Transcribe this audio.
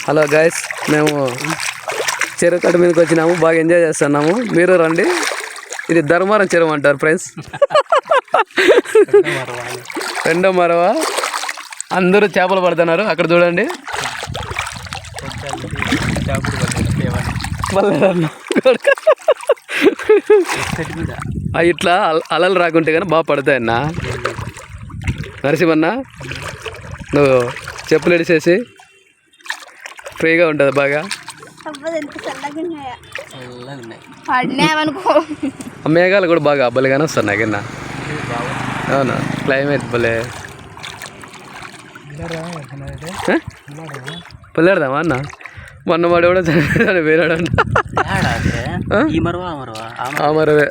Hello guys, మేము చెరువు కట్ట మీదకి వచ్చినాము, బాగా ఎంజాయ్ చేస్తున్నాము. మీరు రండి. ఇది ధర్మారం చెరువు అంటారు ఫ్రెండ్స్. రెండో మరవ. అందరూ చేపలు పడుతున్నారు. అక్కడ చూడండి. ఇట్లా అలలు రాకుంటే కానీ బాగా పడతాయన్నా. నరసింహన్న, నువ్వు చెప్పులు ఎడిసేసి ఫ్రీగా ఉంటుంది బాగా. మేఘాలు కూడా బాగా అబ్బలిగానే వస్తాయి నాకన్నా. అవునా, క్లైమేట్ భలే. పెళ్ళాడదామా అన్న? మొన్న వాడు కూడా చనిపోయినాడు అంట. ఆ మరవే.